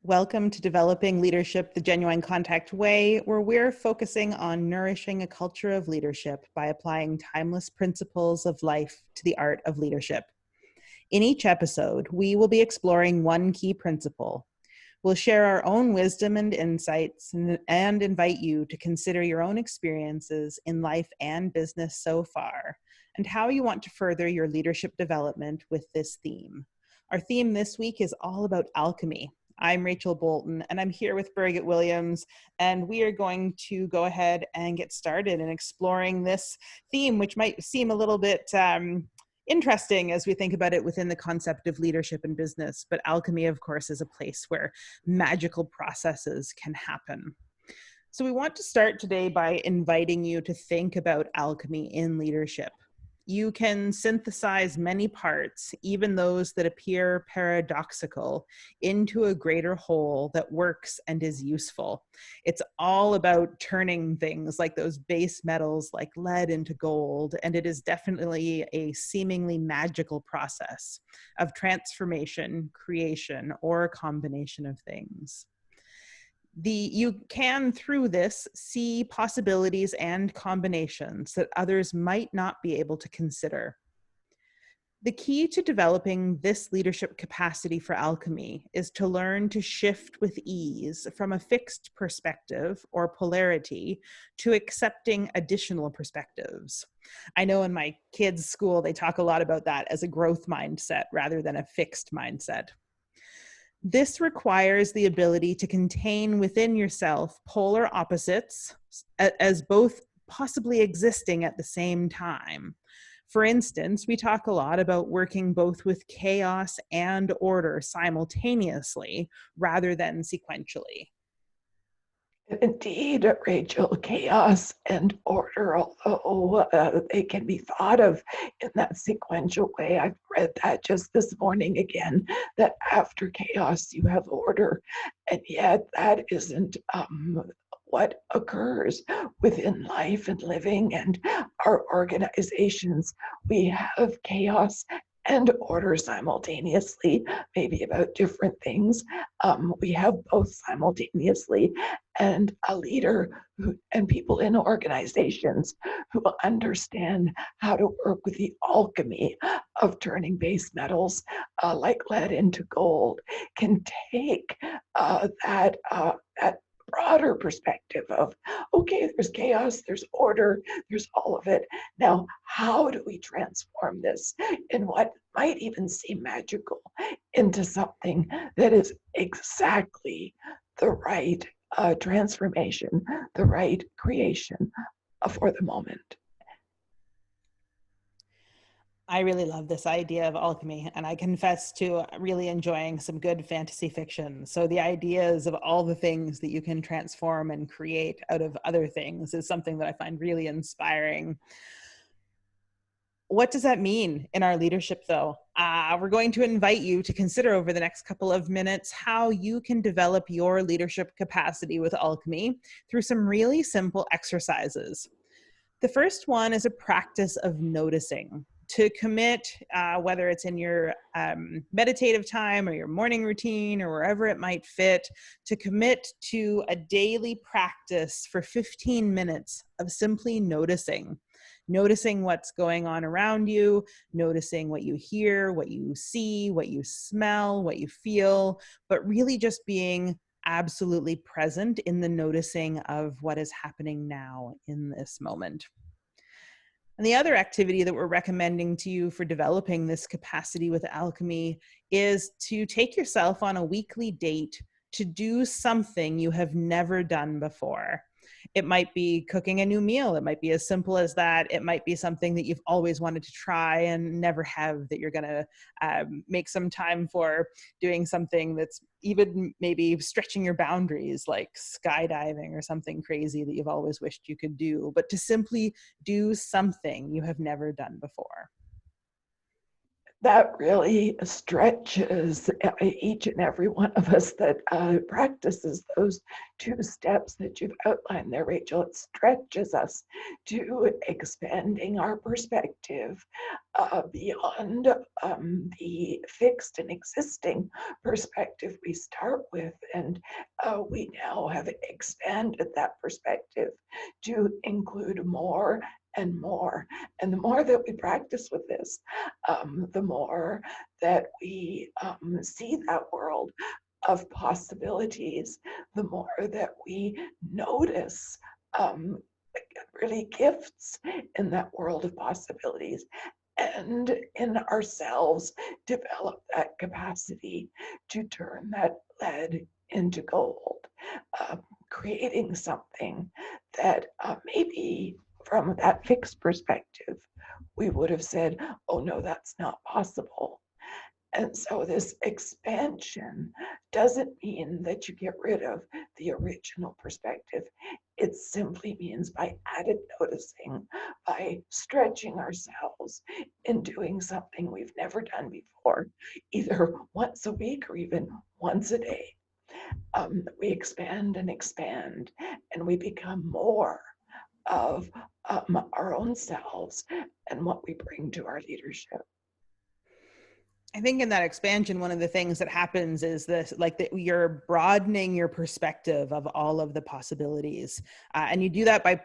Welcome to Developing Leadership the Genuine Contact Way, where we're focusing on nourishing a culture of leadership by applying timeless principles of life to the art of leadership. In each episode, we will be exploring one key principle. We'll share our own wisdom and insights and invite you to consider your own experiences in life and business so far, and how you want to further your leadership development with this theme. Our theme this week is all about alchemy. I'm Rachel Bolton, and I'm here with Birgit Williams, and we are going to go ahead and get started in exploring this theme, which might seem a little bit interesting as we think about it within the concept of leadership and business. But alchemy, of course, is a place where magical processes can happen. So we want to start today by inviting you to think about alchemy in leadership. You can synthesize many parts, even those that appear paradoxical, into a greater whole that works and is useful. It's all about turning things like those base metals like lead into gold, and it is definitely a seemingly magical process of transformation, creation, or a combination of things. You can, through this, see possibilities and combinations that others might not be able to consider. The key to developing this leadership capacity for alchemy is to learn to shift with ease from a fixed perspective or polarity to accepting additional perspectives. I know in my kids' school, they talk a lot about that as a growth mindset rather than a fixed mindset. This requires the ability to contain within yourself polar opposites as both possibly existing at the same time. For instance, we talk a lot about working both with chaos and order simultaneously rather than sequentially. Indeed, Rachel, chaos and order, although they can be thought of in that sequential way. I've read that just this morning again, that after chaos you have order, and yet that isn't what occurs within life and living and our organizations. We have chaos and order simultaneously, maybe about different things. We have both simultaneously, and a leader and people in organizations who understand how to work with the alchemy of turning base metals like lead into gold can take that broader perspective of, okay, there's chaos, there's order, there's all of it. Now, how do we transform this in what might even seem magical into something that is exactly the right transformation, the right creation for the moment? I really love this idea of alchemy, and I confess to really enjoying some good fantasy fiction. So the ideas of all the things that you can transform and create out of other things is something that I find really inspiring. What does that mean in our leadership, though? We're going to invite you to consider over the next couple of minutes how you can develop your leadership capacity with alchemy through some really simple exercises. The first one is a practice of noticing. To commit, whether it's in your meditative time or your morning routine or wherever it might fit, to commit to a daily practice for 15 minutes of simply noticing what's going on around you, noticing what you hear, what you see, what you smell, what you feel, but really just being absolutely present in the noticing of what is happening now in this moment. And the other activity that we're recommending to you for developing this capacity with alchemy is to take yourself on a weekly date to do something you have never done before. It might be cooking a new meal. It might be as simple as that. It might be something that you've always wanted to try and never have, that you're going to make some time for, doing something that's even maybe stretching your boundaries, like skydiving or something crazy that you've always wished you could do, but to simply do something you have never done before. That really stretches each and every one of us that practices those two steps that you've outlined there, Rachel. It stretches us to expanding our perspective beyond the fixed and existing perspective we start with. And we now have expanded that perspective to include more and more. And the more that we practice with this, the more that we see that world of possibilities, the more that we notice really gifts in that world of possibilities, and in ourselves develop that capacity to turn that lead into gold, creating something that maybe from that fixed perspective we would have said, oh no, that's not possible. And so this expansion doesn't mean that you get rid of the original perspective. It simply means by added noticing, by stretching ourselves and doing something we've never done before, either once a week or even once a day. We expand and expand, and we become more of our own selves and what we bring to our leadership. I think in that expansion, one of the things that happens is this, like that you're broadening your perspective of all of the possibilities. And you do that by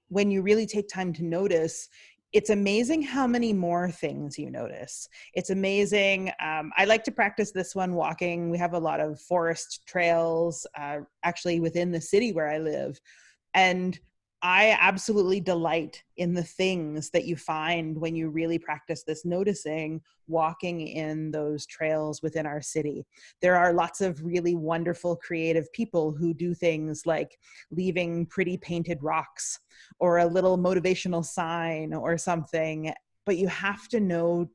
when you really take time to notice. It's amazing how many more things you notice. It's amazing. I like to practice this one walking. We have a lot of forest trails, actually within the city where I live. And I absolutely delight in the things that you find when you really practice this noticing, walking in those trails within our city. There are lots of really wonderful, creative people who do things like leaving pretty painted rocks or a little motivational sign or something. But you have to know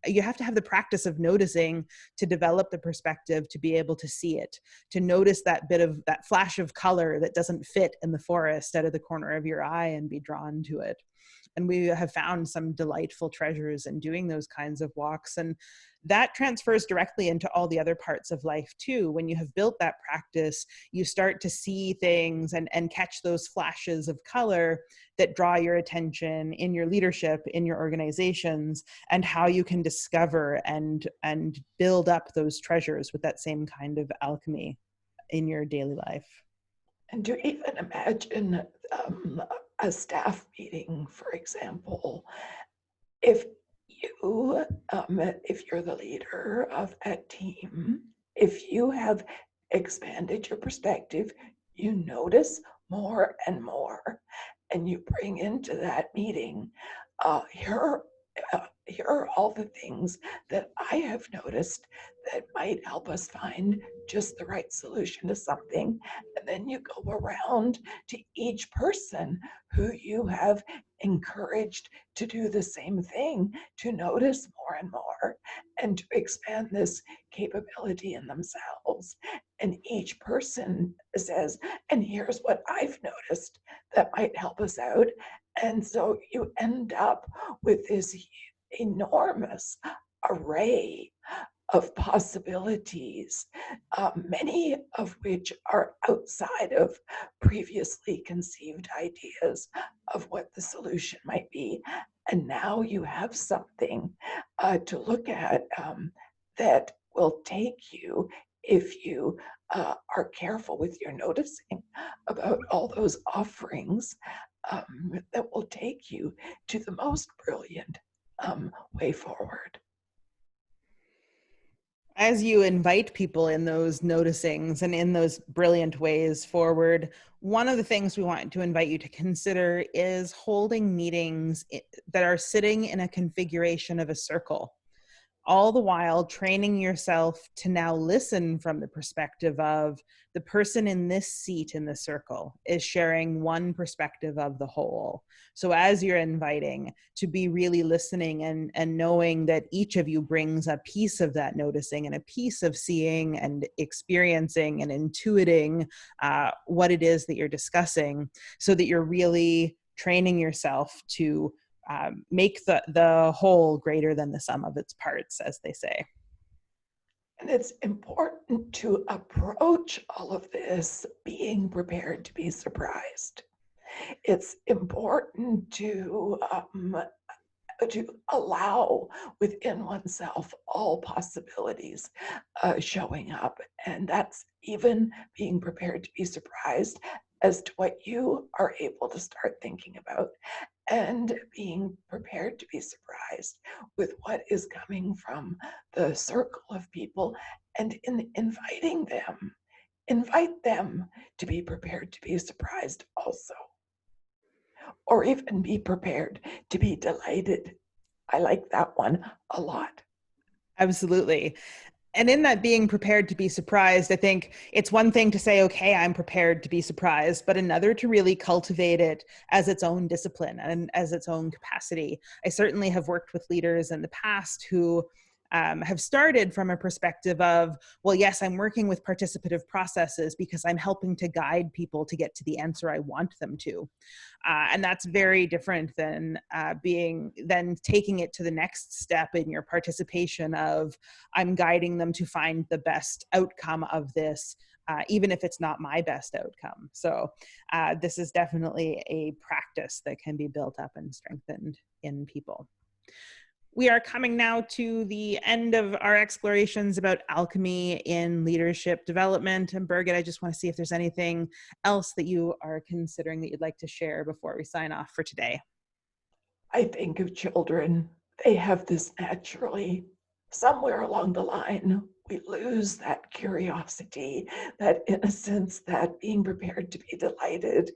you have to have the practice of noticing to develop the perspective to be able to see it, to notice that bit of that flash of color that doesn't fit in the forest out of the corner of your eye and be drawn to it. And we have found some delightful treasures in doing those kinds of walks. And that transfers directly into all the other parts of life too. When you have built that practice, you start to see things and catch those flashes of color that draw your attention in your leadership, in your organizations, and how you can discover and build up those treasures with that same kind of alchemy in your daily life. And to even imagine a staff meeting, for example, if if you're the leader of that team, if you have expanded your perspective, you notice more and more, and you bring into that meeting, here are all the things that I have noticed that might help us find just the right solution to something. And then you go around to each person who you have encouraged to do the same thing, to notice more and more, and to expand this capability in themselves. And each person says, and here's what I've noticed that might help us out. And so you end up with this enormous array of possibilities, many of which are outside of previously conceived ideas of what the solution might be. And now you have something to look at that will take you, if you are careful with your noticing about all those offerings, that will take you to the most brilliant way forward. As you invite people in those noticings and in those brilliant ways forward, one of the things we want to invite you to consider is holding meetings that are sitting in a configuration of a circle, all the while training yourself to now listen from the perspective of the person in this seat in the circle is sharing one perspective of the whole. So as you're inviting, to be really listening and knowing that each of you brings a piece of that noticing and a piece of seeing and experiencing and intuiting what it is that you're discussing, so that you're really training yourself to make the whole greater than the sum of its parts, as they say. And it's important to approach all of this being prepared to be surprised. It's important to allow within oneself all possibilities showing up. And that's even being prepared to be surprised as to what you are able to start thinking about, and being prepared to be surprised with what is coming from the circle of people, and in inviting them, invite them to be prepared to be surprised also, or even be prepared to be delighted. I like that one a lot. Absolutely. And in that being prepared to be surprised, I think it's one thing to say, okay, I'm prepared to be surprised, but another to really cultivate it as its own discipline and as its own capacity. I certainly have worked with leaders in the past who have started from a perspective of, well, yes, I'm working with participative processes because I'm helping to guide people to get to the answer I want them to. And that's very different than taking it to the next step in your participation of, I'm guiding them to find the best outcome of this, even if it's not my best outcome. So this is definitely a practice that can be built up and strengthened in people. We are coming now to the end of our explorations about alchemy in leadership development. And Birgit, I just want to see if there's anything else that you are considering that you'd like to share before we sign off for today. I think of children, they have this naturally. Somewhere along the line, we lose that curiosity, that innocence, that being prepared to be delighted.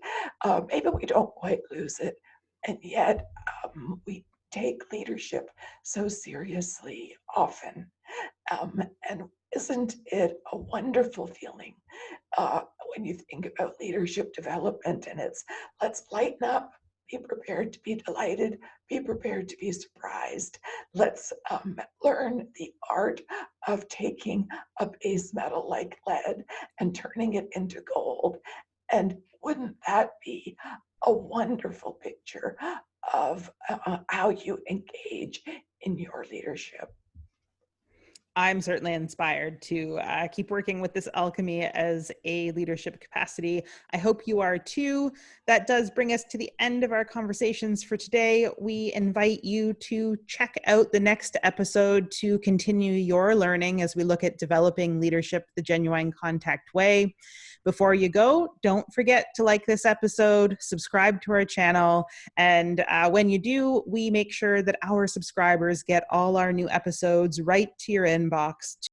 Maybe we don't quite lose it. And yet we take leadership so seriously often. And isn't it a wonderful feeling when you think about leadership development, and it's, let's lighten up, be prepared to be delighted, be prepared to be surprised. Let's learn the art of taking a base metal like lead and turning it into gold. And wouldn't that be a wonderful picture of how you engage in your leadership? I'm certainly inspired to keep working with this alchemy as a leadership capacity. I hope you are too. That does bring us to the end of our conversations for today. We invite you to check out the next episode to continue your learning as we look at developing leadership the genuine contact way. Before you go, don't forget to like this episode, subscribe to our channel, and when you do, we make sure that our subscribers get all our new episodes right to your inbox